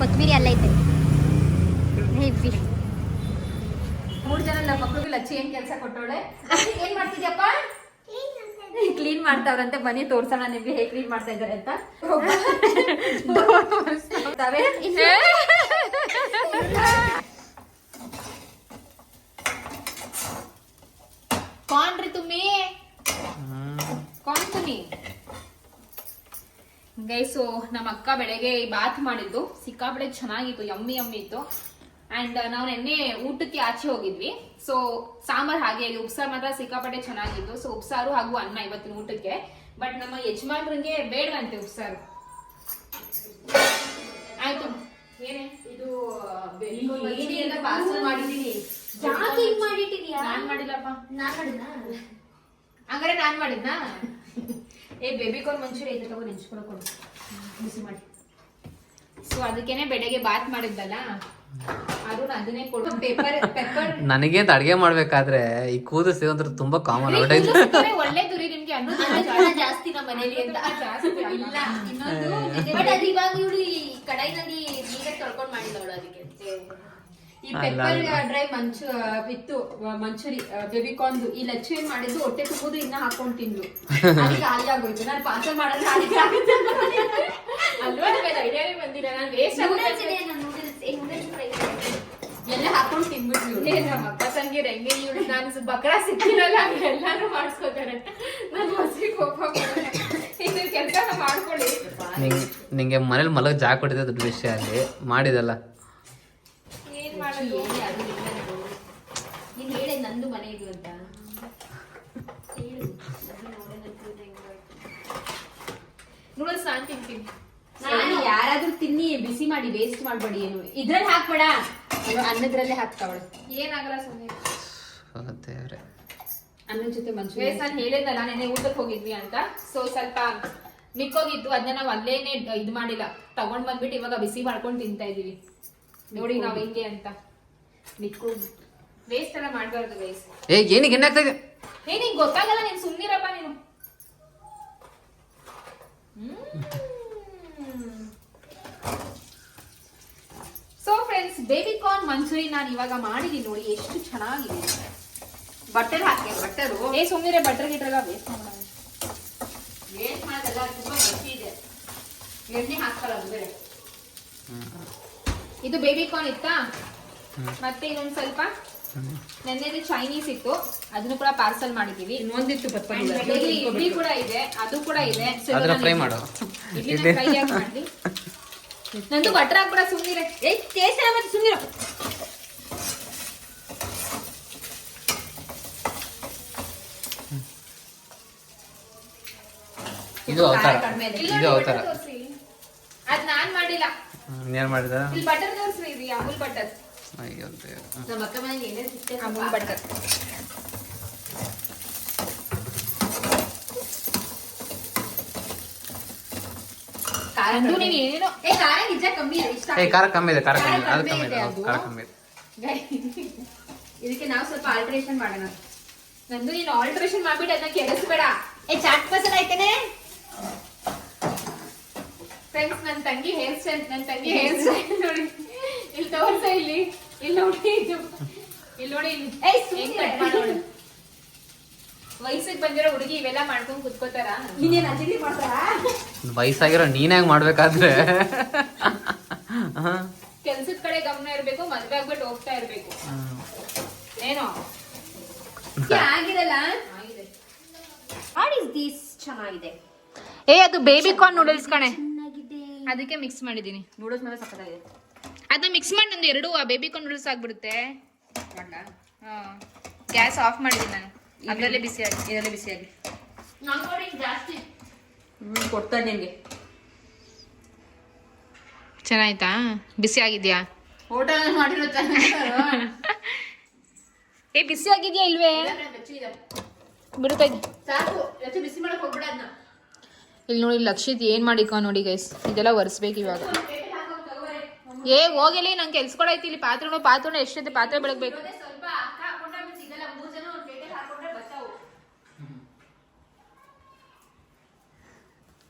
ಕೊತ್ತಂಬರಿ ಎಲ್ಲ ಐತೆ ಹೆವಿ. 3 ಜನ ನಮ್ಮ ಮಕ್ಳಿಗೆ ಲಚ್ಚಿ ಏನ್ ಕೆಲಸ ಕೊಟ್ಟೋಳೆ. ಏನ್ ಮಾಡ್ತಿದ್ಯಪ್ಪ? ಕ್ಲೀನ್ ಮಾಡ್ತಾವ್ರಂತೆ. ಬನ್ನಿ ತೋರ್ಸೋಣ ನಿಮ್ಗೆ ಹೇಗೆ ಕ್ಲೀನ್ ಮಾಡ್ತಾ ಇದಾರೆ ಅಂತ. कौन रे तुम्ही? कौन तुम्ही? ಗೈಸು ನಮ್ಮ ಅಕ್ಕ ಬೆಳಗ್ಗೆ ಬಾತ್ ಮಾಡಿದ್ದು ಸಿಕ್ಕಾಪಟ್ಟೆ ಚೆನ್ನಾಗಿತ್ತು, ಯಮ್ಮಿ ಇತ್ತು. ಅಂಡ್ ನಾವು ನೆನ್ನೆ ಊಟಕ್ಕೆ ಆಚೆ ಹೋಗಿದ್ವಿ. ಸೊ ಸಾಂಬಾರ್ ಹಾಗೆ ಉಪ್ಸಾರು ಮಾತ್ರ ಸಿಕ್ಕಾಪಟ್ಟೆ ಚೆನ್ನಾಗಿತ್ತು. ಸೊ ಉಪ್ಸಾರು ಹಾಗೂ ಅನ್ನ ಇವತ್ತಿನ ಊಟಕ್ಕೆ. ಬಟ್ ನಮ್ಮ ಯಜಮಾನ್ರಿಗೆ ಬೇಡವಂತೆ ಉಪ್ಸಾರು. ಆಯ್ತು. ಏನೇ ಇದು ಪಾರ್ಸಲ್ ಮಾಡಿದೀನಿ. ನಾನ್ ಮಾಡಿಲ್ಲಪ್ಪ. ಹಂಗಾರೆ ನಾನ್ ಮಾಡಿದ್ನಾ? ಬೇಬಿಕಾರ್ನ್ ಮಂಚೂರಿ ಐತೆ, ತಗೋ ನೆಂಚ್ಕೊಳಕ್ ಬಿಸಿ ಮಾಡಿ. ಸೊ ಅದಕ್ಕೇನೆ ಬೆಳಗ್ಗೆ ಬಾತ್ ಮಾಡಿದ್ದಲ್ಲ, ಅದು ಅದನ್ನೇ ಕೊಡು. ಪೆಪ್ಪರ್ ನನಗೆ ಅಡ್ಗೆ ಮಾಡ್ಬೇಕಾದ್ರೆ ಈ ಕೂದಲು ಸಿಗೋಂತ ತುಂಬಾ ಕಾಮನ್. ಒಳ್ಳೇದು ರೀ ನಿಮ್ಗೆ. ಅನ್ನೋದು ಜಾಸ್ತಿ ನಮ್ಮ ಮನೇಲಿ ಅಂತ ಜಾಸ್ತಿ ಇಲ್ಲ. ಇನ್ನೊಂದು ಬಟ್ ಅದು ಇವಾಗ ಇವಳು ಈ ಕಡಾಯಿನಲ್ಲಿ ನೀರೇ ತೊಳ್ಕೊಂಡ್ ಮಾಡಿದವಳು. ಅದಕ್ಕೆ ಈ ಪೆಪ್ಪರ್ ಡ್ರೈ ಇತ್ತು ಮಂಚೂರಿ ಬೇಬಿಕಾರ್ನ್. ಈ ಲಚ್ಚಿ ಏನ್ ಮಾಡಿದ್ದು ಹೊಟ್ಟೆ ತುಂಬುದು ಇನ್ನ ಹಾಕೊಂಡ್ ತಿಂದು ಅದಕ್ಕೆ ಖಾಲಿ ಆಗೋಯ್ತು. ನಾನು ಪಾರ್ಸಲ್ ಮಾಡಿದ್ರೆ ಅಲ್ವಾ ಐಡಿಯಾನೇ ಬಂದಿಲ್ಲ. ನಾನು ವೇಸ್ಟ್ ಎಲ್ಲ ಹಾಕೊಂಡ್ ತಿನ್ಬಿಟ್ಲು. ನಮ್ಮ ಅಕ್ಕ ತಂಗಿರ್ ಹೆಂಗೆ ಇವ್ಳು ನಾನು ಬಕ್ರಾ ಸಿಕ್ಕಿರಲ್ಲ ಎಲ್ಲಾನು ಮಾಡಿಸ್ಕೋತಾರೆ. ನಾನು ಹೊಸಿ ಕೋಪ ಇದು ಕೆಲಸ ಮಾಡ್ಕೊಳ್ಳಿ. ನಿಂಗೆ ಮನೇಲಿ ಮಲಗ ಜಾಗ ಕೊಟ್ಟಿದ್ದೆ ದೊಡ್ಡ ವಿಷಯ. ಅಲ್ಲಿ ಮಾಡಿದಲ್ಲ ಏನ್ ಮಾಡೋದು? ನೀನ್ ಹೇಳಿ ನಂದು ಮನೆ ಇದು ಅಂತ. ನೂಡಲ್ಸ್ ನಾನ್ ತಿಂತೀನಿ. ನಾನು ಯಾರಾದ್ರೂ ತಿನ್ನಿ, ಬಿಸಿ ಮಾಡಿ ವೇಸ್ಟ್ ಮಾಡ್ಬೇಡಿ. ಏನು ಇದ್ರಲ್ಲಿ ಹಾಕ್ಬೇಡ, ಅನ್ನದ್ರಲ್ಲೇ ಹಾಕ್ತಾವಳೆ. ಏನಾಗಲ್ಲ ಸುಮ್ಮನೆ ಅನ್ನದ ಜೊತೆ ಮಂಚೂರಿ. ನಾನು ಹೇಳಿದ್ನಲ್ಲ ನೆನ್ನೆ ಊಟಕ್ಕೆ ಹೋಗಿದ್ವಿ ಅಂತ. ಸೊ ಸ್ವಲ್ಪ ಮಿಕ್ಕೋಗಿದ್ದು ಅದನ್ನ ನಾವು ಅಲ್ಲೇನೆ ಇದ್ ಮಾಡಿಲ್ಲ, ತಗೊಂಡ್ ಬಂದ್ಬಿಟ್ಟು ಇವಾಗ ಬಿಸಿ ಮಾಡ್ಕೊಂಡು ತಿಂತಾ ಇದೀವಿ. ನೋಡಿ ನಾವ್ ಹೆಂಗೆ ಅಂತ. ಮಿಕ್ಕು ವೇಸ್ಟ್ ಎಲ್ಲ ಮಾಡ್ಬಾರ್ದು ಗೈಸ್. ಏನಿಗೆ ಎಣ್ಣೆ ಆಗ್ತಾ ಇದೆ? ನಿಂಗೆ ಗೊತ್ತಾಗಲ್ಲ, ನೀನ್ ಸುಮ್ನಿರಪ್ಪ ನೀನು. ಸೊ ಫ್ರೆಂಡ್ಸ್, ಬೇಬಿಕಾರ್ನ್ ಮಂಚೂರಿ ನಾನು ಇವಾಗ ಮಾಡಿದೀನಿ. ನೋಡಿ ಎಷ್ಟು ಚೆನ್ನಾಗಿದೆ. ಬಟರ್ ಹಾಕಿ. ಬಟರು ಸುಮ್ನಿರೆ, ಬಟರ್ ಗಿಟ್ರೆಲ್ಲ ವೇಸ್ಟ್ ಮಾಡೋಣ. ವೇಸ್ಟ್ ಮಾಡೋದಲ್ಲ, ತುಂಬಾ ಗಟ್ಟಿ ಇದೆ. ಎಣ್ಣೆ ಹಾಕ್ತಾರ ಅದು ಬೇರೆ. ಇದು ಬೇಬಿಕಾರ್ನ್ ಇತ್ತಾ, ಮತ್ತೆ ಇನ್ನೊಂದ್ ಸ್ವಲ್ಪ ನೆನ್ನೆದು ಚೈನೀಸ್ ಇತ್ತು, ಅದನ್ನು ಕೂಡ ಪಾರ್ಸಲ್ ಮಾಡಿದೀವಿ. ಇನ್ನೊಂದಿತ್ತು ಇಡ್ಲಿ ಕೂಡ ಇದೆ, ಅದು ಕೂಡ ಇದೆ. ಫ್ರೈ ಮಾಡು. ಫ್ರೈ ಆಗಿ ಮಾಡಿ. ನಂದು ಬಟರ್ ಹಾಕ್ಬಿಡ ಸುಮ್ನಿರೆ. ಸುಮ್ನಿರ. ಇದು ಅವತಾರ. ಇದು ಅವತಾರ. ಅದ್ ನಾನ್ ಮಾಡಿಲ್ಲ. ಏನ್ ಮಾಡಿದ? ಇಲ್ಲಿ ಬಟರ್ ತೋರಿಸ್ರಿ, ಇದು ಅಮೂಲ್ ಬಟರ್. ಅಯ್ಯೋ ನಮ್ಮ ಅಕ್ಕ ಮನೆಗೆ ಏನೇ ಸಿಕ್ತೆ ಅಮೂಲ್ ಬಟರ್. ನೀನ್ ಏನೇನೋ ಖಾರ ನಿಜ ಕಮ್ಮಿ ಇದೆ. ಇಷ್ಟ ಖಾರ ಕಮ್ಮಿ ಇದೆ. ಖಾರ ಕಮ್ಮಿ ಇದೆ. ಅದು ಕಮ್ಮಿ ಇದೆ. ಖಾರ ಕಮ್ಮಿ ಇದೆ. ಇದಕ್ಕೆ ನಾವು ಸ್ವಲ್ಪ ಆಲ್ಟ್ರೇಷನ್ ಮಾಡೋಣ. ನಂದು ನೀನು ಆಲ್ಟ್ರೇಷನ್ ಮಾಡ್ಬಿಟ್ಟು ಅದನ್ನ ಕೆಡಿಸ್ಬೇಡ. ಚಾಟ್ ಮಸಾಲ ಐತೇನೆ ಫ್ರೆಂಡ್ಸ್. ನನ್ನ ತಂಗಿ ಹೇರ್ ಸ್ಟೈಲ್ ನೋಡಿ. ಇಲ್ಲಿ ತೋರ್ಸ, ಇಲ್ಲಿ ನೋಡಿ, ಇಲ್ಲಿ ನೋಡಿ, ಹೆಂಗ್ ಕಟ್ ಮಾಡೋಣ. ವಯಸ್ಸಿಗೆ ಬಂದಿರೋ ಹುಡುಗಿ ಇವೆಲ್ಲ ಮಾಡ್ಕೊಂಡ್ ಕುತ್ಕೋತಾರ? ನೀನೇನ್ ಅಜಿಲಿ ಮಾಡ್ತಾರ? ವಯಸ್ಸಾಗಿರೋ ನೀನ್ಯಾಗ ಮಾಡ್ಬೇಕಾದ್ರೆ ಕೆಲ್ಸದ ಕಡೆ ಗಮನ ಇರ್ಬೇಕು, ಮದ್ವೆ ಆಗ್ಬಿಟ್ಟು ಹೋಗ್ತಾ ಇರ್ಬೇಕು. ಏನೋ ಆಗಿರಲ್ಲ. What is this? ಚೆನ್ನಾಗಿದೆ. ಅದು ಬೇಬಿಕಾರ್ನ್ ನೂಡಲ್ಸ್ ಕಣೆ, ಅದಕ್ಕೆ ಮಿಕ್ಸ್ ಮಾಡಿದೀನಿ. ನೂಡಲ್ಸ್ ಮೇಲೆ ಸಕ್ಕತ್ತಾಗಿದೆ. ಅದನ್ನ ಮಿಕ್ಸ್ ಮಾಡಿ ನಂದು ಎರಡು ಬೇಬಿಕಾರ್ನ್ ನೂಡಲ್ಸ್ ಆಗ್ಬಿಡುತ್ತೆ. ಗ್ಯಾಸ್ ಆಫ್ ಮಾಡಿದೀನಿ ನಾನು. ಅದರಲ್ಲೇ ಬಿಸಿಯಾಗಿ, ಇದರಲ್ಲೇ ಬಿಸಿಯಾಗಿ. ಜಾಸ್ತಿ ಕೊಡ್ತಾರೆ ನಿಮ್ಗೆ. ಚೆನ್ನಾಯ್ತಾ? ಬಿಸಿ ಆಗಿದ್ಯಾ? ಹೋಟೆಲ್ ಮಾಡಿರೋ ಬಿಸಿ ಆಗಿದ್ಯಾ ಇಲ್ವೇ? ಬಿಡುತ್ತಾ ಸಾಕು. ಬಿಸಿ ಮಾಡಕ್ ಹೋಗ್ಬಿಡ. ಅದನ್ನ ಇಲ್ಲಿ ನೋಡಿ ಲಕ್ಷಿತ್ ಏನ್ ಮಾಡಿಕ ನೋಡಿ ಗೈಸ್, ಇದೆಲ್ಲ ಒರೆಸ್ಬೇಕು ಇವಾಗ. ಏ ಹೋಗಿಲ್ಲ, ನಂಗೆ ಕೆಲ್ಸಕೊಳೈತಿ ಇಲ್ಲಿ. ಪಾತ್ರೆ ಎಷ್ಟೈತೆ, ಪಾತ್ರೆ ಬೆಳಗ್ಬೇಕು.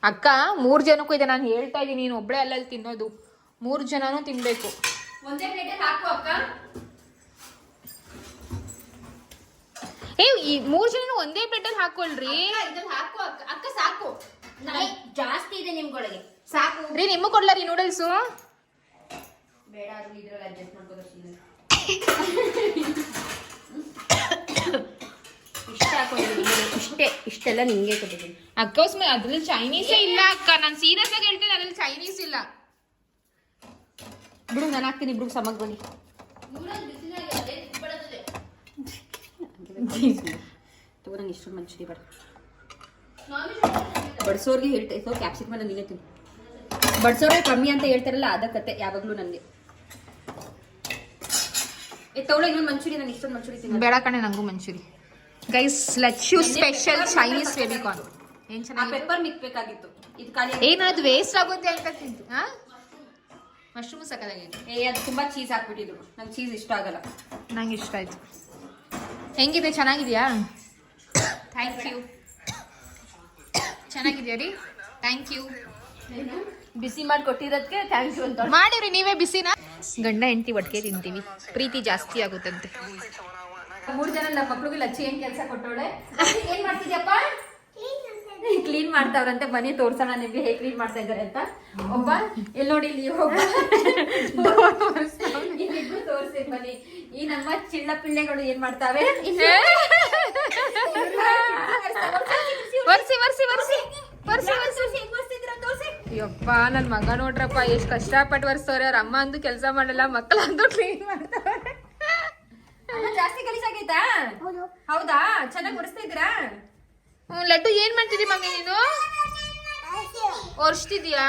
ಅಕ್ಕ 3 ಜನಕ್ಕೂ ಇದೆ, ನಾನು ಹೇಳ್ತಾ ಇದೀನಿ, ನೀನು ಒಬ್ಳೆ ಅಲ್ಲಲ್ಲಿ ತಿನ್ನೋದು, 3 ಜನನೂ ತಿನ್ಬೇಕು. ಒಂದೇ ಪ್ಲೇಟಲ್ಲಿ ಹಾಕು ಅಕ್ಕ. ಏ ಈ 3 ಜನನು ಒಂದೇ ಪ್ಲೇಟಲ್ಲಿ ಹಾಕೊಳ್ರಿ. ಇದ್ರಲ್ಲಿ ಹಾಕು ಅಕ್ಕ ಸಾಕು, ಜಾಸ್ತಿ ಇದೆ ನಿಮ್ಗೊಳಗೆ, ಸಾಕು ರೀ. ನಿಮಗೆ ಕೊಡ್ಲ ರೀ ನೂಡಲ್ಸು? ಬೇಡ, ಅದು ಇದ್ರಲ್ಲಿ ಅಡ್ಜಸ್ಟ್ ಮಾಡ್ಕೋದಷ್ಟು ಇಷ್ಟ ಹಾಕೊಂಡಿದ್ದೀನಿ. ಇಷ್ಟೆಲ್ಲ ನಿಂಗೆ ಕೊಟ್ಟಿದ್ದೀನಿ ಅಕ್ಕಸ್ಮೆ. ಅದ್ರಲ್ಲಿ ಚೈನೀಸೇ ಇಲ್ಲ ಅಕ್ಕ, ನಾನು ಸೀರಿಯಸ್ ಆಗಿ ಹೇಳ್ತೇನೆ, ಅದ್ರಲ್ಲಿ ಚೈನೀಸ್ ಇಲ್ಲ. ಬಿಡು, ನಾನು ಹಾಕ್ತೀನಿ. ಬಿಡು, ಸಮಗ್ ಬನ್ನಿ. ತಗೋ, ನಂಗೆ ಇಷ್ಟೊಂದು ಮಂಚೂರಿ ಬೇಡ. ಬಡ್ಸೋರ್ಗೆ ಹೇಳ್ತಾ ಇತ್ತು ಕ್ಯಾಪ್ಸಿಕಮ್ ನಾನು ನೀನೇ ತಿನ್ನು. ಬಡ್ಸೋರ್ಗೆ ಕಮ್ಮಿ ಅಂತ ಹೇಳ್ತಾರಲ್ಲ, ಅದ ಕತೆ ಯಾವಾಗಲೂ ನನಗೆ. ತಗೊಳ್ಳಿ ಇನ್ನೊಂದು ಮಂಚೂರಿ. ನಾನು ಇಷ್ಟೊಂದು ಮಂಚೂರಿ ತಿನ್ನ ಬೇಡ ಕಣೆ, ನಂಗೂ ಮಂಚೂರಿ. Guys, Lachchu special Chinese baby corn. ಏನ್ ಚೆನ್ನಾಗಿ ಪೆಪ್ಪರ್ ಮಿಕ್ಬೇಕಾಗಿತ್ತು. ಇದು ಖಾಲಿ ಏನು ಅದು ವೇಸ್ಟ್ ಆಗುತ್ತೆ ಅಂತ ತಿಂತು. ಮಶ್ರೂಮ್ ಸಕ್ಕದಾಗೈತೆ. ಅದು ತುಂಬಾ ಚೀಸ್ ಹಾಕ್ಬಿಟ್ಟಿದ್ರು, ನಂಗೆ ಚೀಸ್ ಇಷ್ಟ ಆಗಲ್ಲ. ನಂಗೆ ಇಷ್ಟ ಆಯ್ತು. ಹೆಂಗಿದೆ, ಚೆನ್ನಾಗಿದ್ಯಾ? Thank you. ಚೆನ್ನಾಗಿದ್ಯಾ ರೀ? Thank you. ಬಿಸಿ ಮಾಡಿ ಕೊಟ್ಟಿರೋದಕ್ಕೆ ಥ್ಯಾಂಕ್ಸ್ ಯು ಅಂತ ಮಾಡಿವ್ರಿ ನೀವೇ ಬಿಸಿನ. ಗಂಡ ಹೆಂಡತಿ ಒಟ್ಟಿಗೆ ತಿಂತೀವಿ, ಪ್ರೀತಿ ಜಾಸ್ತಿ ಆಗುತ್ತಂತೆ. 3 ಜನ ನಮ್ಮ ಮಕ್ಳಿಗೆ ಲಚ್ಚಿ ಏನ್ ಕೆಲಸ ಕೊಟ್ಟವಳೆ. ಏನ್ ಮಾಡ್ತಿದ್ಯಪ್ಪ? ಕ್ಲೀನ್ ಮಾಡ್ತಾವ್ರಂತೆ. ಮನೆ ತೋರ್ಸೋಣ ನಿಮ್ಗೆ ಹೇಗೆ ಕ್ಲೀನ್ ಮಾಡ್ತಾ ಇದಾರೆ ಅಂತ. ಒಬ್ಬ ಇಲ್ಲಿ ನೋಡಿ, ಇಲ್ಲಿ ಒಬ್ಬ ಇಲ್ಲಿಬ್ರು ತೋರ್ಸಿ ಬನ್ನಿ. ಈ ನಮ್ಮ ಚಿಳ್ಳ ಪಿಳ್ಳೆಗಳು ಏನ್ ಮಾಡ್ತಾವೆ? ಯಪ್ಪ, ನನ್ ಮಗ ನೋಡ್ರಪ್ಪ ಎಷ್ಟ್ ಕಷ್ಟಪಟ್ಟು ವರ್ಸ್ತವ್ರೆ. ಅವ್ರ ಅಮ್ಮ ಅಂದು ಕೆಲಸ ಮಾಡಲ್ಲ, ಮಕ್ಕಳಂದು ಕ್ಲೀನ್ ಮಾಡ್ತಾವ್ರೆ. ಜಾಸ್ತಿ ಕಲಿಸಾಗೈತಾ? ಹೌದಾ? ಚೆನ್ನಾಗಿ ಒರೆಸ್ತಾ ಇದ್ದೀರಾ? ಲಡ್ಡು ಏನ್ ಮಾಡ್ತಿದ್ದಿ ಮಗ ನೀನು? ಒರ್ಸ್ತಿದ್ಯಾ?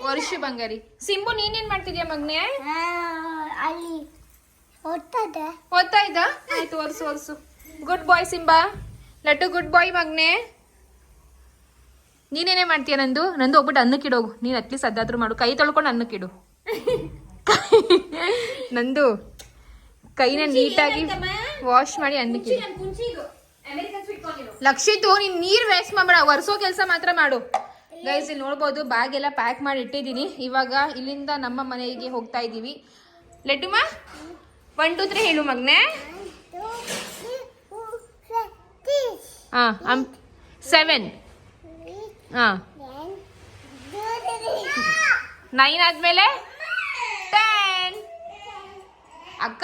ವರ್ಷ ಬಂಗಾರಿ. ಸಿಂಬು ನೀನೇನ್ ಮಾಡ್ತಿದ್ಯಾ ಮಗ್ನೆ? ಓದ್ತಾ ಇದ್ದ? ಆಯ್ತು, ಒರ್ಸು. ಗುಡ್ ಬಾಯ್ ಸಿಂಬಾ. ಲಡ್ಡು ಗುಡ್ ಬಾಯ್ ಮಗ್ನೆ. ನೀನೇನೇ ಮಾಡ್ತೀಯ? ನಂದು ಹೋಗ್ಬಿಟ್ಟು ಅನ್ನಕ್ಕಿಡೋಗು. ನೀನ್ ಅಟ್ಲೀಸ್ಟ್ ಅದಾದ್ರೂ ಮಾಡು. ಕೈ ತೊಳ್ಕೊಂಡು ಅನ್ನಕ್ಕಿಡು. ನಂದು ಕೈನ ನೀಟಾಗಿ ವಾಶ್ ಮಾಡಿ ಅನ್ನಕ್ಕಿಡು. ಲಕ್ಷಿತು, ನೀನ್ ನೀರ್ ವೇಸ್ಟ್ ಮಾಡ್ಬೇಡ, ಒರೆಸೋ ಕೆಲಸ ಮಾತ್ರ ಮಾಡು. ಗೈಸ್, ಇಲ್ಲಿ ನೋಡ್ಬೋದು, ಬ್ಯಾಗ್ ಎಲ್ಲ ಪ್ಯಾಕ್ ಮಾಡಿ ಇಟ್ಟಿದ್ದೀನಿ. ಇವಾಗ ಇಲ್ಲಿಂದ ನಮ್ಮ ಮನೆಗೆ ಹೋಗ್ತಾ ಇದೀವಿ. ಲೆಟ್ಟುಮ್ಮ 1 2 3 ಹೇಳು ಮಗ್ನೆ. 7 9 ಆದ್ಮೇಲೆ 10. ಅಕ್ಕ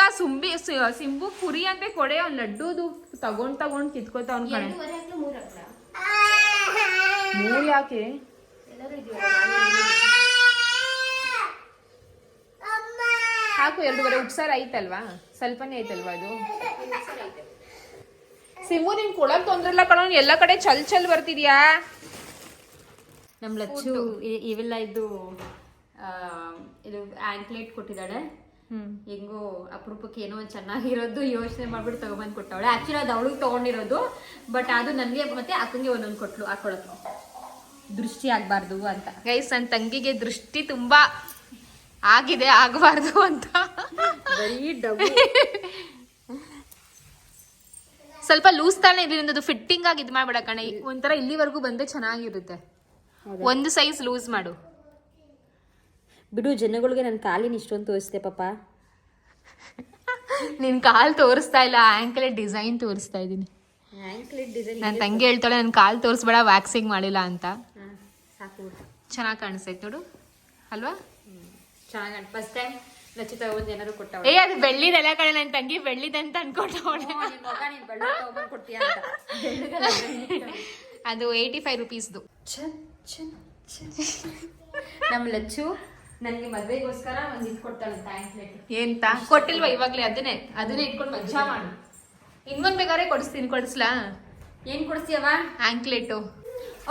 ಸಿಂಬು ಕುರಿ ಅಂತ ಕೊಡೆ. ಅವ್ನ್ ಲಡ್ಡುದು ತಗೊಂಡ್ ಕಿತ್ಕೋತ ಅವ್ನ ಕಡೆ. 3 ಯಾಕೆ? ಹಾಕು 2.5. ಉಪ್ಸಾರ ಐತಲ್ವಾ? ಸ್ವಲ್ಪನೇ ಐತಲ್ವಾ ಅದು? ಸಿಂಬು, ನಿನ್ ಕೊಡಕ್ ತೊಂದ್ರೆ ಇಲ್ಲ ಕಣ, ಎಲ್ಲ ಕಡೆ ಚಲ್ ಬರ್ತಿದ್ಯಾ? ನಮ್ ಲಚ್ಚು ಇವೆಲ್ಲ ಇದು ಆಂಕ್ಲೆಟ್ ಕೊಟ್ಟಿದ್ದಾಳೆ. ಹೆಂಗೋ ಅಪರೂಪಕ್ಕೆ ಏನೋ ಒಂದು ಚೆನ್ನಾಗಿರೋದು ಯೋಚನೆ ಮಾಡ್ಬಿಟ್ಟು ತಗೊಂಬಂದು ಕೊಟ್ಟವಳೆ. ಆಕ್ಚುಲಿ ಅದು ಅವಳಿಗೆ ತಗೊಂಡಿರೋದು, ಬಟ್ ಅದು ನನಗೆ ಮತ್ತೆ ಅಕ್ಕಂಗೆ ಒಂದೊಂದು ಕೊಟ್ಲು ಹಾಕೊಳಕ್ಕೆ, ದೃಷ್ಟಿ ಆಗ್ಬಾರ್ದು ಅಂತ. ಗೈಸ್, ನನ್ನ ತಂಗಿಗೆ ದೃಷ್ಟಿ ತುಂಬಾ ಆಗಿದೆ, ಆಗಬಾರ್ದು ಅಂತ. ಬರೀ ಡಬ್ಬು. ಸ್ವಲ್ಪ ಲೂಸ್ ತಾನೇ ಇರಲಿ, ಫಿಟ್ಟಿಂಗ್ ಆಗಿ ಇದು ಮಾಡ್ಬೇಡ ಕಣೆ. ಒಂಥರ ಇಲ್ಲಿವರೆಗೂ ಬಂದ್ರೆ ಚೆನ್ನಾಗಿರುತ್ತೆ. ಒಂದು ಸೈಜ್ ಲೂಸ್ ಮಾಡು. ಬಿಡು, ಜನಗಳಿಗೆ ನನ್ನ ಕಾಲಿನ ಇಷ್ಟೊಂದು ತೋರಿಸ್ದೆ ಪಾಪ. ನಿನ್ ಕಾಲ್ ತೋರಿಸ್ತಾ ಇಲ್ಲ, ಆಂಕ್ಲೆಟ್ ಡಿಸೈನ್ ತೋರಿಸ್ತಾ ಇದ್ದೀನಿ. ಆಂಕ್ಲೆಟ್ ಡಿಸೈನ್ ನನ್ನ ತಂಗಿ ಹೇಳ್ತಾಳೆ ನನ್ನ ಕಾಲ್ ತೋರಿಸ್ಬೇಡ, ವ್ಯಾಕ್ಸಿಂಗ್ ಮಾಡಿಲ್ಲ ಅಂತ. ಸಾಕು, ಚೆನ್ನಾಗಿ ಕಾಣಿಸ್ತೈತೆ ನೋಡು, ಅಲ್ವಾ? ಚೆನ್ನಾಗಿ ಫಸ್ಟ್ ಟೈಮ್ ಲಚ್ಚಿ ತಗೊಂಡು ಏನಾದ್ರು ಕೊಟ್ಟವ. ಏ, ಅದು ಬೆಳ್ಳಿದೆಲ್ಲ ಕಡೆ. ನನ್ನ ತಂಗಿ ಬೆಳ್ಳಿದಂತ ಅನ್ಕೊಂಡವಳೆ. ಅದು 85 ರೂಪೀಸ್ದು. ನಮ್ಮ ಲಚ್ಚು ನನಗೆ ಮದ್ವೆಗೋಸ್ಕರ ಒಂದು ಇದು ಕೊಡ್ತಾಳಂತ ಆಂಕ್ಲೆಟ್. ಎಂತ ಕೊಟ್ಟಿಲ್ವಾ ಇವಾಗ್ಲೇ? ಅದನ್ನೇ ಇಟ್ಕೊಂಡು ಮಜಾ ಮಾಡು. ಇನ್ನೊಂದು ಬೇಕಾದ್ರೆ ಕೊಡಿಸ್ಲಾ? ಏನ್ ಕೊಡಿಸ್ತೀಯವ? ಆಂಕ್ಲೆಟು.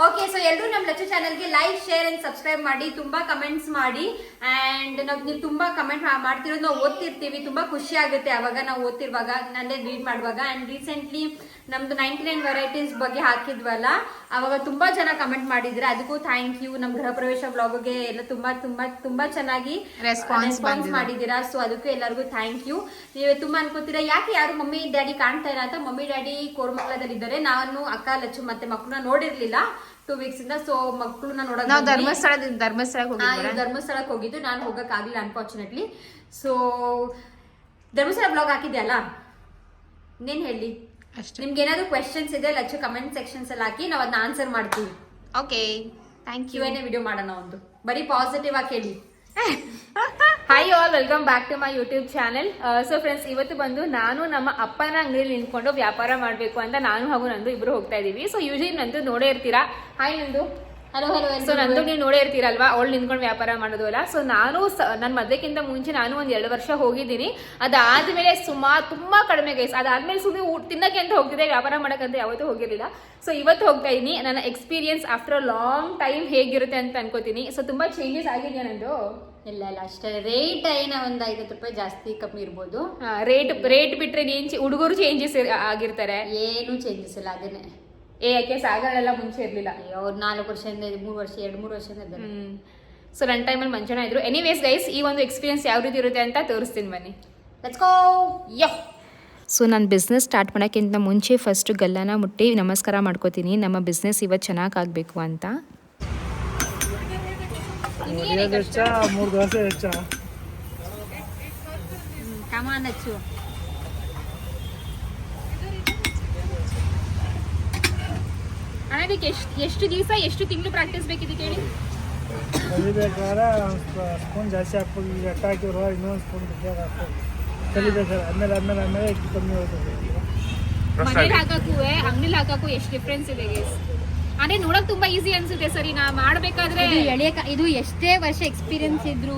ಓಕೆ, ಸೊ ಎಲ್ಲರೂ ನಮ್ಮ ಲಚ್ಚು ಚಾನಲ್ಗೆ ಲೈಕ್, ಶೇರ್ ಅಂಡ್ ಸಬ್ಸ್ಕ್ರೈಬ್ ಮಾಡಿ, ತುಂಬಾ ಕಮೆಂಟ್ಸ್ ಮಾಡಿ. ಅಂಡ್ ನೀವು ತುಂಬಾ ಕಮೆಂಟ್ ಮಾಡ್ತಿರೋದು ನಾವು ಓದ್ತಿರ್ತೀವಿ, ತುಂಬಾ ಖುಷಿ ಆಗುತ್ತೆ ಅವಾಗ ನಾವು ಓದ್ತಿರುವಾಗ, ನನ್ನೇ ರೀಡ್ ಮಾಡುವಾಗ. ಅಂಡ್ ರೀಸೆಂಟ್ಲಿ ನಮ್ದು 99 ವೆರೈಟೀಸ್ ಬಗ್ಗೆ ಹಾಕಿದ್ವಲ್ಲ, ಅವಾಗ ತುಂಬಾ ಜನ ಕಮೆಂಟ್ ಮಾಡಿದ್ರೆ, ಅದಕ್ಕೂ ಥ್ಯಾಂಕ್ ಯು. ನಮ್ ಗೃಹ ಪ್ರವೇಶ ವ್ಲಾಗ್ಗೆ ಎಲ್ಲ ತುಂಬಾ ಚೆನ್ನಾಗಿ ರೆಸ್ಪಾನ್ಸ್ ಮಾಡಿದೀರಾ. ಸೊ ಅದಕ್ಕೂ ಎಲ್ಲರಿಗೂ ಥ್ಯಾಂಕ್ ಯು. ನೀವು ತುಂಬಾ ಅನ್ಕೋತೀರಾ ಯಾಕೆ ಯಾರು ಮಮ್ಮಿ ಡ್ಯಾಡಿ ಕಾಣ್ತಾ ಇಲ್ಲ ಅಂತ. ಮಮ್ಮಿ ಡ್ಯಾಡಿ ಕೋರ್ಮಂಗಲದಲ್ಲಿ ಇದ್ದಾರೆ. ನಾನು ಅಕ್ಕ ಲಚ್ಚು ಮತ್ತೆ ಮಕ್ಕಳನ್ನ ನೋಡಿರ್ಲಿಲ್ಲ 2 ವೀಕ್ಸ್ ಇಂದ. ಸೊ ಮಕ್ಕಳನ್ನ ನೋಡೋಕೆ ಧರ್ಮಸ್ಥಳಕ್ಕೆ ಹೋಗಿದ್ದು, ನಾನು ಹೋಗಕ್ ಆಗ್ಲಿಲ್ಲ ಅನ್ಫಾರ್ಚುನೇಟ್ಲಿ. ಸೊ ಧರ್ಮಸ್ಥಳ ಬ್ಲಾಗ್ ಹಾಕಿದ್ಯಲ್ಲ, ಇನ್ನೇನ್ ಹೇಳಿ. ನಿಮ್ಗೆ ಏನಾದ್ರು ಕ್ವೆಶನ್ಸ್ ಇದೆ ಲಚ್ಚು ಕಮೆಂಟ್ ಸೆಕ್ಷನ್ಸ್ ಅಲ್ಲಿ ಹಾಕಿ, ನಾವು ಅದನ್ನ ಆನ್ಸರ್ ಮಾಡ್ತೀವಿ. Okay, thank you. Q&A video ಮಾಡೋಣ ಒಂದು, ಬರೀ ಪಾಸಿಟಿವ್ ಆಗಿ ಹೇಳಿ. Hi all, welcome back to my YouTube channel. So friends, ಇವತ್ತು ಬಂದು ನಾನು ನಮ್ಮ ಅಪ್ಪನ ಅಂಗಡಿಯಲ್ಲಿ ನಿಂತ್ಕೊಂಡು ವ್ಯಾಪಾರ ಮಾಡಬೇಕು ಅಂತ ನಾನು ಹಾಗೂ ನಂದು ಇಬ್ರು ಹೋಗ್ತಾ ಇದೀವಿ. ಸೊ ಯೂಶಲಿ ನಂದು ನೋಡೇ ಇರ್ತೀರಾ. ಹಾಯ್ ನಂದು. ಹಲೋ. ಸೊ ನಂದು ನೀವು ನೋಡೇ ಇರ್ತೀರಲ್ವಾ, ಅವಳು ನಿಂತ್ಕೊಂಡು ವ್ಯಾಪಾರ ಮಾಡೋದು ಅಲ್ಲ. ಸೊ ನಾನು ನನ್ನ ಮದ್ವೆಕ್ಕಿಂತ ಮುಂಚೆ ನಾನು ಒಂದ್ 2 ವರ್ಷ ಹೋಗಿದ್ದೀನಿ. ಅದಾದ್ಮೇಲೆ ತುಂಬಾ ಕಡಿಮೆ ಗೈಸ್. ಅದಾದ್ಮೇಲೆ ಸುಮ್ಮನೆ ತಿನ್ನಕ್ಕೆ ಅಂತ ಹೋಗ್ತಿದ್ದೆ, ವ್ಯಾಪಾರ ಮಾಡಕ್ಕಂತ ಯಾವತ್ತೂ ಹೋಗಿರ್ಲಿಲ್ಲ. ಸೊ ಇವತ್ತು ಹೋಗ್ತಾ ಇದೀನಿ. ನನ್ನ experience after a long time ಹೇಗಿರುತ್ತೆ ಅಂತ ಅನ್ಕೋತೀನಿ. ಸೊ ತುಂಬಾ ಚೇಂಜಸ್ ಆಗಿದೆಯಾ ನಂದು? ಇಲ್ಲ ಅಷ್ಟೇ, ರೇಟ್ ಏನೋ ಒಂದು 50 ರೂಪಾಯಿ ಜಾಸ್ತಿ ಕಮ್ಮಿ ಇರ್ಬೋದು. ರೇಟ್ ಬಿಟ್ರೆ ಹುಡುಗರು ಚೇಂಜಸ್ ಆಗಿರ್ತಾರೆ. ಏನು ಚೇಂಜಸ್ ಇಲ್ಲ, ಅದೇನೆ. ಯಾಕೆ ಸಾಗರಳೆಲ್ಲ ಮುಂಚೆ ಇರ್ಲಿಲ್ಲ, ಅವ್ರು 4 ವರ್ಷದಿಂದ 3 ವರ್ಷ 2-3 ವರ್ಷದಿಂದ ಇದ್ದಾರೆ. ಸೊ ನನ್ನ ಟೈಮಲ್ಲಿ ಮಂಚನ ಇದ್ರು. ಎನಿವೇಸ್ ಗೈಸ್, ಈ ಒಂದು ಎಕ್ಸ್ಪೀರಿಯನ್ಸ್ ಯಾವ ರೀತಿ ಇರುತ್ತೆ ಅಂತ ತೋರಿಸ್ತೀನಿ ಬನ್ನಿ. Let's go. ಸೊ ನಾನು ಬಿಸ್ನೆಸ್ ಸ್ಟಾರ್ಟ್ ಮಾಡೋಕ್ಕಿಂತ ಮುಂಚೆ ಫಸ್ಟು ಗಲ್ಲನ ಮುಟ್ಟಿ ನಮಸ್ಕಾರ ಮಾಡ್ಕೋತೀನಿ, ನಮ್ಮ ಬಿಸ್ನೆಸ್ ಇವತ್ತು ಚೆನ್ನಾಗಿ ಆಗಬೇಕು ಅಂತ. 3 ದೋಸೆ ಹೆಚ್ಚ ಕಮಾನ್ ಹಚ್ಚು. ಅದಕ್ಕೆ ಎಷ್ಟು ದಿವಸ ಎಷ್ಟು ತಿಂಗಳು ಪ್ರಾಕ್ಟೀಸ್ ಬೇಕಿದೆ ಹೇಳಿ? ಕಲಿಬೇಕಾದ್ರೆ ಸ್ಪೂನ್ ಜಾಸ್ತಿ ಹಾಕ್ಬೋದು. ಈಗ ಅಟ್ಟ ಹಾಕಿರೋ ಇನ್ನೊಂದು ಸ್ಪೂನ್ ಬಿದ್ದಾಗಿ ಹಾಕ್ಬೋದು. ಕಲಿಬೇಕಾದ್ರೆ ಆಮೇಲೆ ಕಮ್ಮಿ ಹೋಗ್ತದೆ. ಮನೇಲಿ ಹಾಕಕ್ಕೂ ಅಂಗಡಿಲಿ ಹಾಕಕ್ಕೂ ಎಷ್ಟು ಡಿಫ್ರೆನ್ಸ್ ಇದೆ ಗೈಸ್. ಅದೇ ನೋಡಕ್ ತುಂಬಾ ಈಸಿ ಅನ್ಸುತ್ತೆ, ಸರಿ ನಾ ಮಾಡ್ಬೇಕಾದ್ರೆ ಇದು ಎಷ್ಟೇ ವರ್ಷ ಎಕ್ಸ್ಪೀರಿಯನ್ಸ್ ಇದ್ರೂ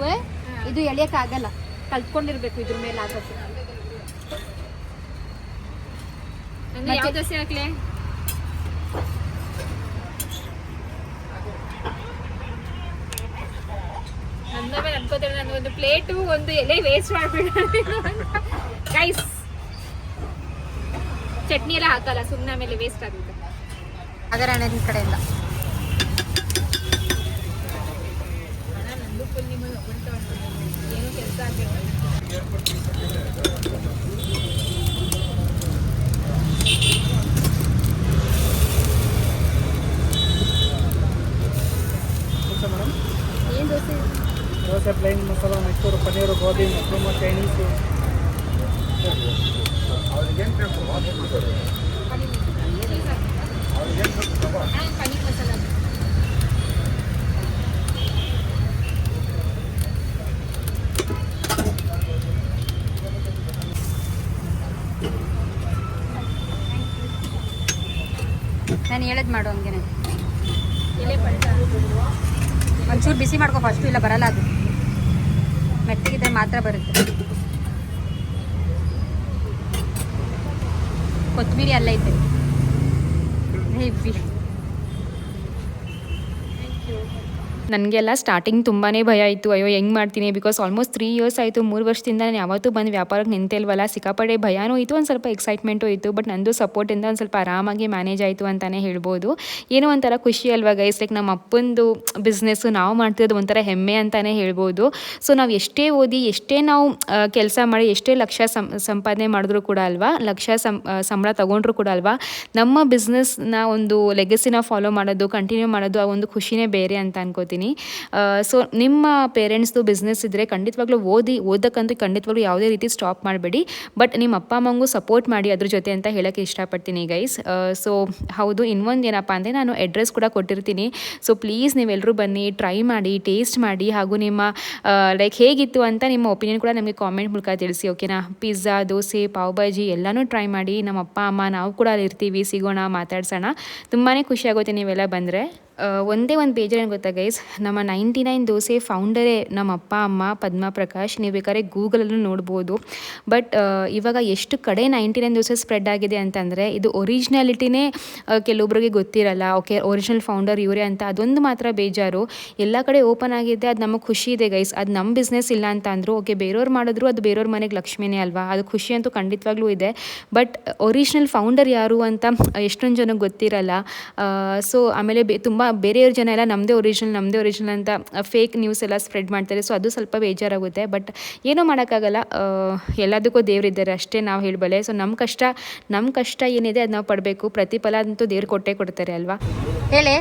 ಇದು ಎಳಿಯಕ್ ಆಗಲ್ಲ, ಕಲ್ತ್ಕೊಂಡಿರ್ಬೇಕು ಇದ್ರ ಮೇಲೆ ಹಾಕಕ್ಕೆ. ಅಂದ್ರೆ ಯಾವ ದೋಸೆ ಹಾಕ್ಲೆ? ನನ್ನ ಮೇಲೆ ಅನ್ಕೋತಾರೆ, ನಾನು ಒಂದು ಪ್ಲೇಟು ಒಂದು ಎಲೆ ವೇಸ್ಟ್ ಮಾಡ್ಬಿಟ್ಟು ಗೈಸ್. ಚಟ್ನಿ ಎಲ್ಲ ಹಾಕಲ್ಲ, ಸುಮ್ಮನೆ ಆಮೇಲೆ ವೇಸ್ಟ್ ಆಗುತ್ತೆ. ಅದರ ನಿಮ್ ಕಡೆಯಿಂದ ನಂದು ಫುಲ್ ನಿಮ್ಮಲ್ಲಿ ಏನು ಕೆಲಸ ಆಗಬೇಕು. ಏನ್ dosa plain masala, Mysuru paneer, gobi, mushroom, Chinese. Paneer masala. ನಾನು ಹೇಳದ್ ಮಾಡು ಹಂಗೇನೆ. ಎಲೆ ಪಲ್ಟ ಒಂಚೂರು ಬಿಸಿ ಮಾಡ್ಕೊ ಫಸ್ಟು, ಇಲ್ಲ ಬರಲ್ಲ ಅದು. ಮೆತ್ತಗಿದ್ರೆ ಮಾತ್ರ ಬರುತ್ತೆ. ಕೊತ್ತಂಬರಿ ಅಲ್ಲ ಐತೆ ಹೆವಿ. ನನಗೆಲ್ಲ ಸ್ಟಾರ್ಟಿಂಗ್ ತುಂಬಾ ಭಯ ಇತ್ತು, ಅಯ್ಯೋ ಹೆಂಗೆ ಮಾಡ್ತೀನಿ, ಬಿಕಾಸ್ ಆಲ್ಮೋಸ್ಟ್ 3 ಇಯರ್ಸ್ ಆಯಿತು. 3 ವರ್ಷದಿಂದ ನಾನು ಯಾವತ್ತೂ ಬಂದು ವ್ಯಾಪಾರಕ್ಕೆ ನಿಂತಿಲ್ವಲ್ಲ. ಸಿಕ್ಕಾಪಟ್ಟೆ ಭಯನೂ ಇತ್ತು, ಒಂದು ಸ್ವಲ್ಪ ಎಕ್ಸೈಟ್ಮೆಂಟು ಇತ್ತು. ಬಟ್ ನಂದು ಸಪೋರ್ಟಿಂದ ಒಂದು ಸ್ವಲ್ಪ ಆರಾಮಾಗಿ ಮ್ಯಾನೇಜ್ ಆಯಿತು ಅಂತಲೇ ಹೇಳ್ಬೋದು. ಏನೋ ಒಂಥರ ಖುಷಿ ಅಲ್ವಾ ಗೈಸ್. ಲೈಕ್ ನಮ್ಮ ಅಪ್ಪಂದು ಬಿಸ್ನೆಸ್ಸು ನಾವು ಮಾಡ್ತಿರೋದು ಒಂಥರ ಹೆಮ್ಮೆ ಅಂತಲೇ ಹೇಳ್ಬೋದು. ಸೊ ನಾವು ಎಷ್ಟೇ ಓದಿ, ಎಷ್ಟೇ ನಾವು ಕೆಲಸ ಮಾಡಿ, ಎಷ್ಟೇ ಲಕ್ಷ ಸಂಪಾದನೆ ಮಾಡಿದ್ರು ಕೂಡ ಅಲ್ವಾ, ಲಕ್ಷ ಸಂಬಳ ತೊಗೊಂಡ್ರು ಕೂಡ ಅಲ್ವಾ, ನಮ್ಮ ಬಿಸ್ನೆಸ್ನ ಒಂದು ಲೆಗಸಿನ ಫಾಲೋ ಮಾಡೋದು, ಕಂಟಿನ್ಯೂ ಮಾಡೋದು, ಆ ಒಂದು ಖುಷಿನೇ ಬೇರೆ ಅಂತ ಅನ್ಕೋತೀನಿ. ಸೊ ನಿಮ್ಮ ಪೇರೆಂಟ್ಸ್ದು ಬಿಸ್ನೆಸ್ ಇದ್ದರೆ ಖಂಡಿತವಾಗ್ಲೂ ಓದಕ್ಕಂತೂ ಖಂಡಿತವಾಗ್ಲೂ ಯಾವುದೇ ರೀತಿ ಸ್ಟಾಪ್ ಮಾಡಬೇಡಿ. ಬಟ್ ನಿಮ್ಮ ಅಪ್ಪ ಅಮ್ಮಂಗೂ ಸಪೋರ್ಟ್ ಮಾಡಿ ಅದ್ರ ಜೊತೆ ಅಂತ ಹೇಳೋಕ್ಕೆ ಇಷ್ಟಪಡ್ತೀನಿ ಗೈಸ್. ಸೊ ಹೌದು, ಇನ್ನೊಂದು ಏನಪ್ಪ ಅಂದರೆ ನಾನು ಅಡ್ರೆಸ್ ಕೂಡ ಕೊಟ್ಟಿರ್ತೀನಿ. ಸೊ ಪ್ಲೀಸ್ ನೀವೆಲ್ಲರೂ ಬನ್ನಿ, ಟ್ರೈ ಮಾಡಿ, ಟೇಸ್ಟ್ ಮಾಡಿ, ಹಾಗೂ ನಿಮ್ಮ ಲೈಕ್ ಹೇಗಿತ್ತು ಅಂತ ನಿಮ್ಮ ಒಪಿನಿಯನ್ ಕೂಡ ನಮಗೆ ಕಾಮೆಂಟ್ ಮೂಲಕ ತಿಳಿಸಿ, ಓಕೆನಾ? ಪಿಜ್ಜಾ, ದೋಸೆ, ಪಾವ್ ಭಾಜಿ ಎಲ್ಲನೂ ಟ್ರೈ ಮಾಡಿ. ನಮ್ಮ ಅಪ್ಪ ಅಮ್ಮ ನಾವು ಕೂಡ ಅಲ್ಲಿ ಇರ್ತೀವಿ, ಸಿಗೋಣ, ಮಾತಾಡ್ಸೋಣ. ತುಂಬಾ ಖುಷಿಯಾಗುತ್ತೆ ನೀವೆಲ್ಲ ಬಂದರೆ. ಒಂದೇ ಒಂದು ಬೇಜಾರು ಏನು ಗೊತ್ತಾ ಗೈಸ್, ನಮ್ಮ 99 ದೋಸೆ ಫೌಂಡರೇ ನಮ್ಮ ಅಪ್ಪ ಅಮ್ಮ ಪದ್ಮ ಪ್ರಕಾಶ್. ನೀವು ಬೇಕಾದ್ರೆ ಗೂಗಲಲ್ಲೂ ನೋಡ್ಬೋದು. ಬಟ್ ಇವಾಗ ಎಷ್ಟು ಕಡೆ 99 ದೋಸೆ ಸ್ಪ್ರೆಡ್ ಆಗಿದೆ ಅಂತಂದರೆ ಇದು ಒರಿಜಿನಾಲಿಟಿನೇ ಕೆಲವೊಬ್ರಿಗೆ ಗೊತ್ತಿರಲ್ಲ. ಓಕೆ, ಒರಿಜಿನಲ್ ಫೌಂಡರ್ ಇವರೇ ಅಂತ, ಅದೊಂದು ಮಾತ್ರ ಬೇಜಾರು. ಎಲ್ಲ ಕಡೆ ಓಪನ್ ಆಗಿದೆ, ಅದು ನಮಗೆ ಖುಷಿ ಇದೆ ಗೈಸ್. ಅದು ನಮ್ಮ ಬಿಸ್ನೆಸ್ ಇಲ್ಲ ಅಂತ ಅಂದರು, ಓಕೆ ಬೇರೆಯವ್ರು ಮಾಡಿದ್ರು ಅದು ಬೇರೆಯವ್ರ ಮನೆಗೆ ಲಕ್ಷ್ಮಿನೇ ಅಲ್ವಾ, ಅದು ಖುಷಿ ಅಂತೂ ಖಂಡಿತವಾಗ್ಲೂ ಇದೆ. ಬಟ್ ಒರಿಜಿನಲ್ ಫೌಂಡರ್ ಯಾರು ಅಂತ ಎಷ್ಟೊಂದು ಜನಕ್ಕೆ ಗೊತ್ತಿರಲ್ಲ. ಸೊ ಆಮೇಲೆ ತುಂಬ ಬೇರೆಯವ್ರ ಜನ ಎಲ್ಲ ನಮ್ಮದೇ ಒರಿಜಿನಲ್ ಅಂತ ಫೇಕ್ ನ್ಯೂಸ್ ಎಲ್ಲ ಸ್ಪ್ರೆಡ್ ಮಾಡ್ತಾರೆ. ಸೊ ಅದು ಸ್ವಲ್ಪ ಬೇಜಾರಾಗುತ್ತೆ. ಬಟ್ ಏನೂ ಮಾಡೋಕ್ಕಾಗಲ್ಲ, ಎಲ್ಲದಕ್ಕೂ ದೇವರಿದ್ದಾರೆ ಅಷ್ಟೇ ನಾವು ಹೇಳಬಲ್ಲೆ. ಸೊ ನಮ್ಮ ಕಷ್ಟ ಏನಿದೆ ಅದು ನಾವು ಪಡಬೇಕು. ಪ್ರತಿಫಲ ಅಂತೂ ದೇವ್ರು ಕೊಟ್ಟೇ ಕೊಡ್ತಾರೆ ಅಲ್ವಾ. ಹೇಳಿ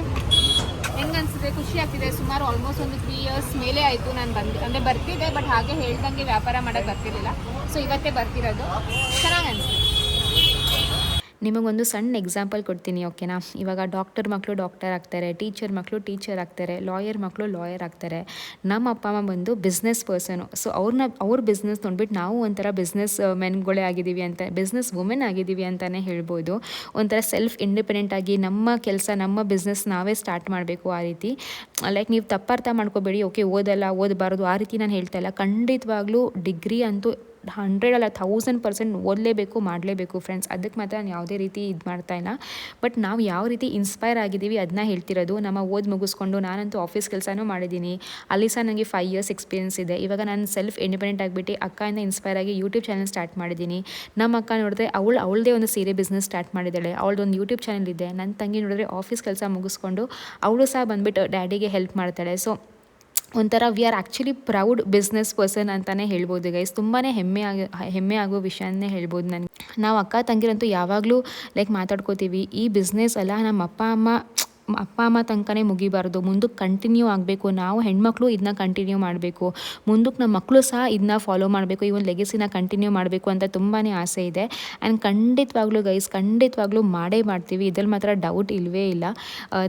ಹೆಂಗೆ ಅನಿಸಿದೆ? ಖುಷಿ ಆಗ್ತಿದೆ. ಸುಮಾರು ಆಲ್ಮೋಸ್ಟ್ ಒಂದು 3 ಇಯರ್ಸ್ ಮೇಲೆ ಆಯಿತು ನಾನು ಅಂದರೆ ಬರ್ತಿದ್ದೆ, ಬಟ್ ಹಾಗೆ ಹೇಳ್ದಂಗೆ ವ್ಯಾಪಾರ ಮಾಡೋಕ್ಕೆ ಬರ್ತಿರ್ಲಿಲ್ಲ. ಸೊ ಇವತ್ತೇ ಬರ್ತಿರೋದು, ಚೆನ್ನಾಗಿ ಅನಿಸ್ತಿದೆ. ನಿಮಗೊಂದು ಸಣ್ಣ ಎಕ್ಸಾಂಪಲ್ ಕೊಡ್ತೀನಿ, ಓಕೆನಾ. ಇವಾಗ ಡಾಕ್ಟರ್ ಮಕ್ಕಳು ಡಾಕ್ಟರ್ ಆಗ್ತಾರೆ, ಟೀಚರ್ ಮಕ್ಕಳು ಟೀಚರ್ ಆಗ್ತಾರೆ, ಲಾಯರ್ ಮಕ್ಕಳು ಲಾಯರ್ ಆಗ್ತಾರೆ. ನಮ್ಮ ಅಪ್ಪ ಅಮ್ಮ ಬಂದು ಬಿಸ್ನೆಸ್ ಪರ್ಸನು. ಸೊ ಅವ್ರ ಬಿಸ್ನೆಸ್ ನೋಡ್ಬಿಟ್ಟು ನಾವು ಒಂಥರ ಬಿಸ್ನೆಸ್ ಮೆನ್ಗಳೇ ಆಗಿದ್ದೀವಿ ಅಂತ, ಬಿಸ್ನೆಸ್ ವುಮೆನ್ ಆಗಿದ್ದೀವಿ ಅಂತಲೇ ಹೇಳ್ಬೋದು. ಒಂಥರ ಸೆಲ್ಫ್ ಇಂಡಿಪೆಂಡೆಂಟ್ ಆಗಿ ನಮ್ಮ ಕೆಲಸ ನಮ್ಮ ಬಿಸ್ನೆಸ್ ನಾವೇ ಸ್ಟಾರ್ಟ್ ಮಾಡಬೇಕು. ಆ ರೀತಿ ಲೈಕ್ ನೀವು ತಪ್ಪರ್ಥ ಮಾಡ್ಕೋಬೇಡಿ, ಓಕೆ ಓದಬಾರ್ದು ಆ ರೀತಿ ನಾನು ಹೇಳ್ತಾ ಇಲ್ಲ. ಖಂಡಿತವಾಗ್ಲೂ ಡಿಗ್ರಿ ಅಂತೂ 100 ಅಲ್ಲ 1000% ಓದಲೇಬೇಕು, ಮಾಡಲೇಬೇಕು ಫ್ರೆಂಡ್ಸ್. ಅದಕ್ಕೆ ಮಾತ್ರ ನಾನು ಯಾವುದೇ ರೀತಿ ಇದು ಮಾಡ್ತಾಯಿಲ್ಲ. ಬಟ್ ನಾವು ಯಾವ ರೀತಿ ಇನ್ಸ್ಪೈರ್ ಆಗಿದ್ದೀವಿ ಅದನ್ನ ಹೇಳ್ತಿರೋದು. ನಮ್ಮ ಮುಗಿಸ್ಕೊಂಡು ನಾನಂತೂ ಆಫೀಸ್ ಕೆಲಸನೂ ಮಾಡಿದ್ದೀನಿ, ಅಲ್ಲಿ ಸಹ ನನಗೆ 5 ಇಯರ್ಸ್ ಎಕ್ಸ್ಪೀರಿಯನ್ಸ್ ಇದೆ. ಇವಾಗ ನಾನು ಸೆಲ್ಫ್ ಇಂಡಿಪೆಂಡೆಂಟ್ ಆಗಿಬಿಟ್ಟು ಅಕ್ಕಯಿಂದ ಇನ್ಸ್ಪೈರ್ ಆಗಿ ಯೂಟ್ಯೂಬ್ ಚಾನಲ್ ಸ್ಟಾರ್ಟ್ ಮಾಡಿದ್ದೀನಿ. ನಮ್ಮ ಅಕ್ಕ ನೋಡಿದ್ರೆ ಅವಳದೇ ಒಂದು ಸೀರೆ ಬಿಸ್ನೆಸ್ ಸ್ಟಾರ್ಟ್ ಮಾಡಿದ್ದಾಳೆ, ಅವಳದೊಂದು ಯೂಟ್ಯೂಬ್ ಚಾನಲ್ ಇದೆ. ನನ್ನ ತಂಗಿ ನೋಡಿದ್ರೆ ಆಫೀಸ್ ಕೆಲಸ ಮುಗಿಸ್ಕೊಂಡು ಅವಳು ಸಹ ಬಂದುಬಿಟ್ಟು ಡ್ಯಾಡಿಗೆ ಹೆಲ್ಪ್ ಮಾಡ್ತಾಳೆ. ಸೊ ಒಂಥರ we are actually proud business person ಅಂತಲೇ ಹೇಳ್ಬೋದು ಗೈಸ್. ತುಂಬಾ ಹೆಮ್ಮೆ ಆಗೋ ವಿಷಯನೇ ಹೇಳ್ಬೋದು ನನಗೆ. ನಾವು ಅಕ್ಕ ತಂಗಿರಂತೂ ಯಾವಾಗಲೂ ಲೈಕ್ ಮಾತಾಡ್ಕೋತೀವಿ, ಈ ಬಿಸ್ನೆಸ್ ಅಲ್ಲ ನಮ್ಮ ಅಪ್ಪ ಅಮ್ಮ ತನಕನೇ ಮುಗಿಬಾರ್ದು, ಮುಂದಕ್ಕೆ ಕಂಟಿನ್ಯೂ ಆಗಬೇಕು. ನಾವು ಹೆಣ್ಮಕ್ಳು ಇದನ್ನ ಕಂಟಿನ್ಯೂ ಮಾಡಬೇಕು, ಮುಂದಕ್ಕೆ ನಮ್ಮ ಮಕ್ಕಳು ಸಹ ಇದನ್ನ ಫಾಲೋ ಮಾಡಬೇಕು, ಈ ಒಂದು ಲೆಗಸಿನ ಕಂಟಿನ್ಯೂ ಮಾಡಬೇಕು ಅಂತ ತುಂಬಾ ಆಸೆ ಇದೆ. ಆ್ಯಂಡ್ ಖಂಡಿತವಾಗ್ಲೂ ಗೈಸ್ ಮಾಡೇ ಮಾಡ್ತೀವಿ, ಇದ್ರಲ್ಲಿ ಮಾತ್ರ ಡೌಟ್ ಇಲ್ಲವೇ ಇಲ್ಲ.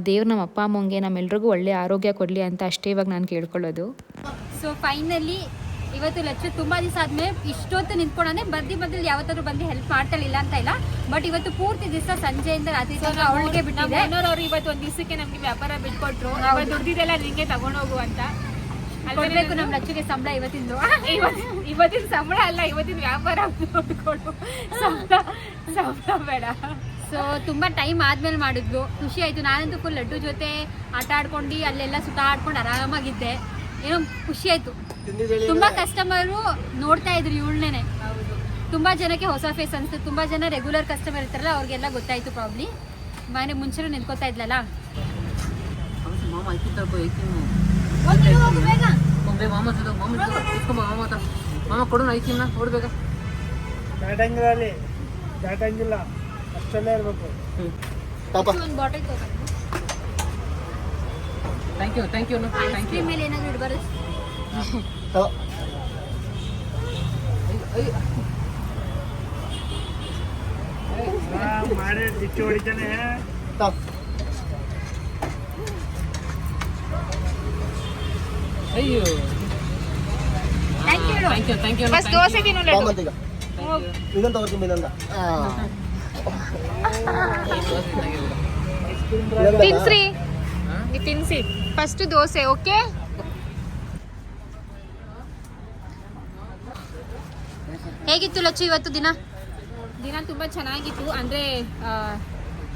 ದೇವ್ರು ನಮ್ಮ ಅಪ್ಪ ಅಮ್ಮಂಗೆ ನಮ್ಮೆಲ್ರಿಗೂ ಒಳ್ಳೆ ಆರೋಗ್ಯ ಕೊಡಲಿ ಅಂತ ಅಷ್ಟೇ ಇವಾಗ ನಾನು ಕೇಳ್ಕೊಳ್ಳೋದು. ಸೊ ಫೈನಲಿ ಇವತ್ತು ಲಚ್ಚು ತುಂಬ ದಿವಸ ಆದ್ಮೇಲೆ ಇಷ್ಟೊತ್ತು ನಿಂತ್ಕೊಂಡೇ ಬದ್ದಲ್ಲಿ ಯಾವತ್ತಾದ್ರೂ ಬಂದು ಹೆಲ್ಪ್ ಮಾಡ್ತಾಳಿಲ್ಲ ಅಂತ ಇಲ್ಲ. ಬಟ್ ಇವತ್ತು ಪೂರ್ತಿ ದಿವಸ ಸಂಜೆಯಿಂದ ರಾತ್ರಿ ಅವಳಿಗೆ ಬಿಟ್ಟಿದೆ. ಅವರು ಇವತ್ತು ಒಂದು ದಿವಸಕ್ಕೆ ನಮ್ಗೆ ವ್ಯಾಪಾರ ಬಿಟ್ಕೊಟ್ರು, ದುಡ್ದಿದ್ದೆಲ್ಲ ನಿಂಗೆ ತಗೊಂಡೋಗು ಅಂತ. ಕೊಡ್ಬೇಕು ನಮ್ಮ ಲಚ್ಚುಗೆ ಸಂಬಳ ಇವತ್ತಿಂದು. ಇವತ್ತಿನ ಸಂಬಳ ಅಲ್ಲ, ಇವತ್ತಿನ ವ್ಯಾಪಾರ ನೋಡ್ಕೊಡು, ಸಂಬಳ ಬೇಡ. ಸೊ ತುಂಬ ಟೈಮ್ ಆದ್ಮೇಲೆ ಮಾಡಿದ್ಲು, ಖುಷಿ ಆಯ್ತು. ನಾನಂತೂ ಫುಲ್ ಲಡ್ಡು ಜೊತೆ ಆಟ ಆಡ್ಕೊಂಡು ಅಲ್ಲೆಲ್ಲ ಸುತ್ತಾಡ್ಕೊಂಡು ಆರಾಮಾಗಿದ್ದೆ, ಏನೋ ಖುಷಿ ಆಯ್ತು. ತುಂಬಾ ಕಸ್ಟಮರು ನೋಡ್ತಾ ಇದ್ರು ಇವಳನ್ನೇ. ತುಂಬಾ ಜನಕ್ಕೆ ಹೊಸ ಫೇಸ್ ಅನ್ಸುತ್ತೆ, ತುಂಬಾ ಜನ ರೆಗ್ಯುಲರ್ ಕಸ್ಟಮರ್ ಇರ್ತಾರಲ್ಲ ಅವ್ರಿಗೆಲ್ಲ ಗೊತ್ತಾಯ್ತು ಪ್ರಾಬ್ಲಿ. ಮನೆ ಮುಂಚೆ ನಿಂತ್ಕೋತಾ ಇದ್ಲಲ್ಲ. ದಾಟಂಗಿಲ್ಲ ಅಷ್ಟಲ್ಲೇ ಇರಬೇಕು. ಒಂದು bottle thank you ice cream ಮೇಲೆ ಏನಾದ್ರು ಇಡಬಾರ್ದು. ಮಾಡಿ ದಿಚ್ಚು ಹೊಡಿತಾನೆ. ಅಯ್ಯೋ ಥ್ಯಾಂಕ್ ಯು ಬಸ್ ದೋಸೆ ತಿನ್ನು ಲಡ್ಡು. ಇದನ್ನ ತಗೋತೀನಿ ಇದನ್ನ. ತಿನ್ಸ್ರಿ, ತಿನ್ಸಿ ಫಸ್ಟ್ ದೋಸೆ. ಓಕೆ, ಹೇಗಿತ್ತು ಲಚ್ಚು ಇವತ್ತು ದಿನ ತುಂಬ ಚೆನ್ನಾಗಿತ್ತು. ಅಂದರೆ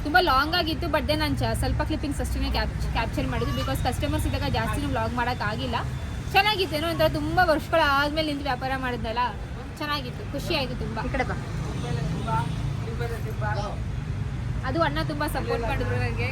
ತುಂಬ ಲಾಂಗ್ ಆಗಿತ್ತು, ಬಟ್ ದೆನ್ ನಾನು ಸ್ವಲ್ಪ ಕ್ಲಿಪ್ಪಿಂಗ್ಸ್ ಅಷ್ಟೇ ಕ್ಯಾಪ್ಚರ್ ಮಾಡಿದ್ದು. ಬಿಕಾಸ್ ಕಸ್ಟಮರ್ಸ್ ಇದ್ದಾಗ ಜಾಸ್ತಿನೂ ವ್ಲಾಗ್ ಮಾಡೋಕ್ಕಾಗಿಲ್ಲ. ಚೆನ್ನಾಗಿತ್ತು, ಏನೋ ಒಂಥರ ತುಂಬ ವರ್ಷಗಳ ಆದಮೇಲೆ ನಿಂತು ವ್ಯಾಪಾರ ಮಾಡಿದ್ನಲ್ಲ, ಚೆನ್ನಾಗಿತ್ತು, ಖುಷಿ ಆಯಿತು ತುಂಬ. ಈ ಕಡೆ ಬಾ. ಅದು ಅಣ್ಣ ತುಂಬ ಸಪೋರ್ಟ್ ಮಾಡಿದ್ರು ನನಗೆ.